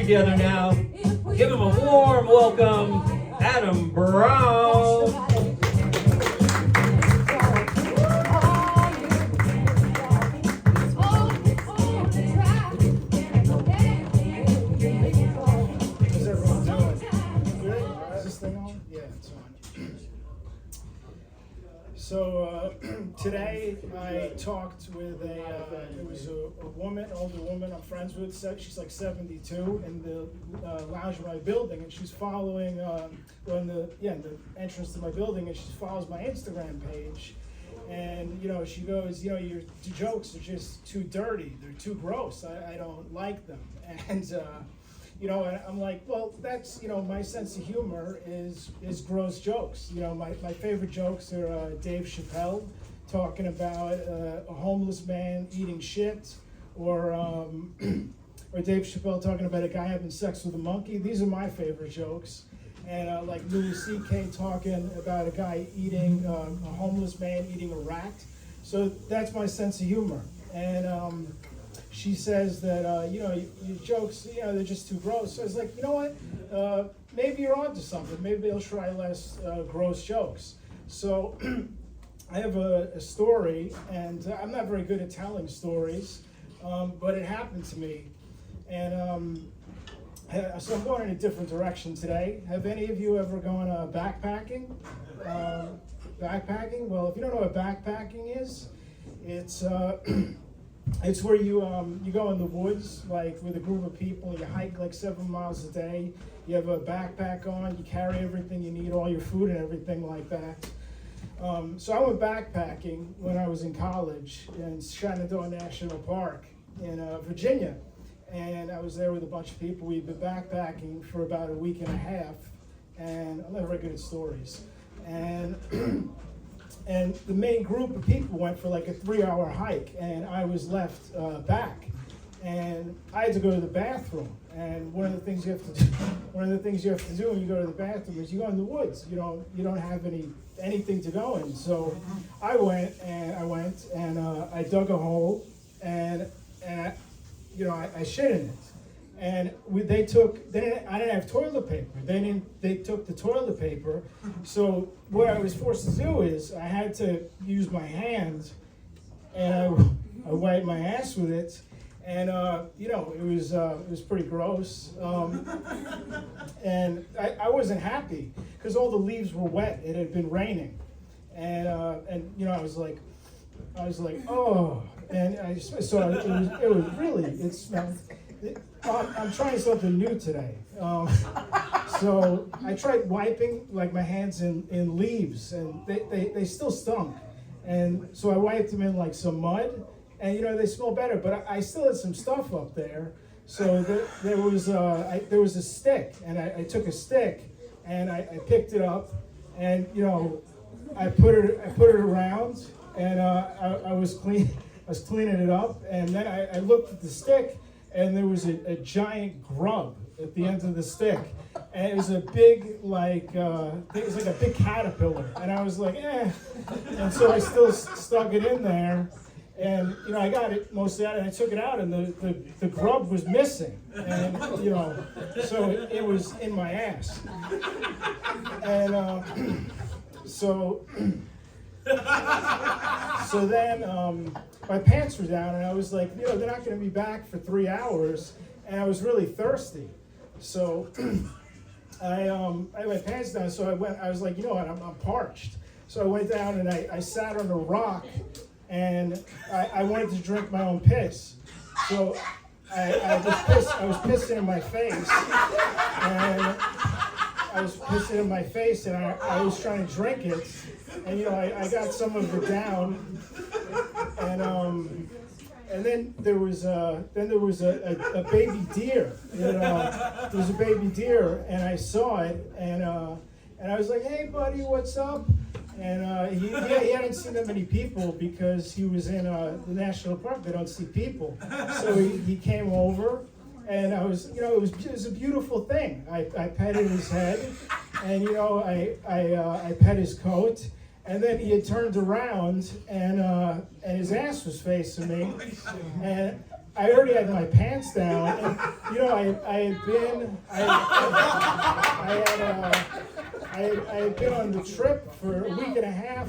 together now. Give him a warm welcome, Adam Brown. How's everyone doing? Good? Is this thing on? Yeah, it's on. So today I talked with a woman, older woman I'm friends with. She's like 72 in the lounge of my building, and she's following in the entrance to my building, and she follows my Instagram page. And she goes, your jokes are just too dirty. They're too gross. I don't like them. And and I'm like, well, that's, my sense of humor is gross jokes. My favorite jokes are Dave Chappelle talking about a homeless man eating shit, or Dave Chappelle talking about a guy having sex with a monkey. These are my favorite jokes. And like Louis C.K. talking about a guy eating, a homeless man eating a rat. So that's my sense of humor. And she says that, your jokes, they're just too gross. So I was like, you know what? Maybe you're onto something. Maybe I'll try less gross jokes. So I have a story, and I'm not very good at telling stories, but it happened to me. And so I'm going in a different direction today. Have any of you ever gone backpacking? Backpacking? Well, if you don't know what backpacking is, it's where you go in the woods, like with a group of people. You hike like 7 miles a day. You have a backpack on. You carry everything you need, all your food and everything like that. So I went backpacking when I was in college in Shenandoah National Park in Virginia. And I was there with a bunch of people. We'd been backpacking for about a week and a half, and I'm not very good at stories. And and the main group of people went for like a 3-hour hike, and I was left back, and I had to go to the bathroom. And one of the things you have to do when you go to the bathroom is you go in the woods. You don't have anything to go in. So I went and I dug a hole, and I shit in it, and I didn't have toilet paper. They took the toilet paper, so what I was forced to do is I had to use my hands, and I wiped my ass with it, and it was pretty gross, and I wasn't happy because all the leaves were wet. It had been raining, and I was like, oh. And it smelled. I'm trying something new today. So I tried wiping like my hands in leaves, and they still stunk. And so I wiped them in like some mud, and they smell better. But I still had some stuff up there. So there was a stick, and I took a stick, and I picked it up, and I put it around, and I was cleaning it up, and then I looked at the stick, and there was a giant grub at the end of the stick, and it was a big it was like a big caterpillar, and I was like, and so I still stuck it in there, and I got it mostly out, and I took it out, and the grub was missing, and so it was in my ass, and so then my pants were down, and I was like, they're not going to be back for 3 hours, and I was really thirsty. So I had my pants down, so I was like, what, I'm parched. So I went down, and I sat on a rock, and I wanted to drink my own piss. So I was pissing in my face, and I was trying to drink it. And I got some of it down, and then there was a baby deer. There was a baby deer, and I saw it, and I was like, "Hey, buddy, what's up?" And he hadn't seen that many people because he was in the national park. They don't see people, so he came over. And I was, it was a beautiful thing. I petted his head, and I pet his coat, And then he had turned around and his ass was facing me. And I already had my pants down, and you know, I had been on the trip for a week and a half.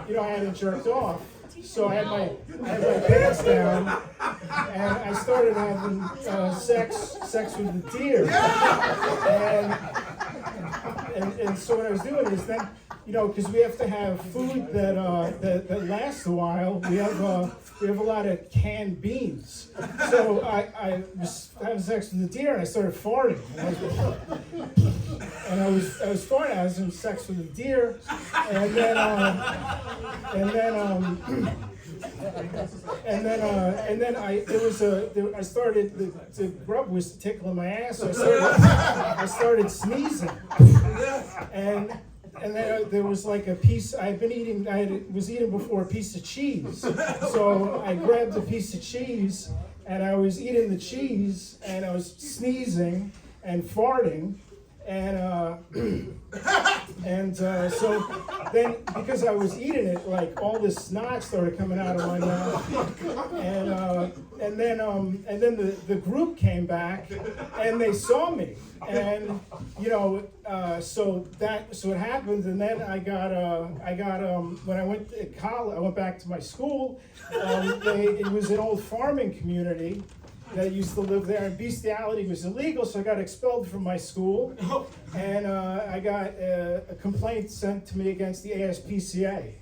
I hadn't jerked off, so I had my pants down, and I started having sex with the deer, and so what I was doing is then, you know, because we have to have food that lasts a while. We have a lot of canned beans. So I was having sex with the deer, and I started farting. And I was farting. I was having sex with the deer, and then I started the grub was tickling my ass. So I started sneezing, and then there was like a piece. I was eating before a piece of cheese. So I grabbed a piece of cheese, and I was eating the cheese, and I was sneezing and farting, so then because I was eating it, like all this snot started coming out of my mouth, and then the group came back and they saw me, and you know, so it happened, and then I got when I went to college, I went back to my school. It was an old farming community that used to live there, and bestiality was illegal, so I got expelled from my school, and I got a complaint sent to me against the ASPCA.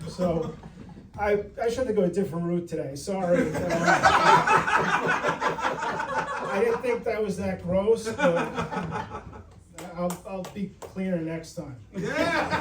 So I should have go a different route today. Sorry. I didn't think that was that gross, but I'll be cleaner next time. Yeah.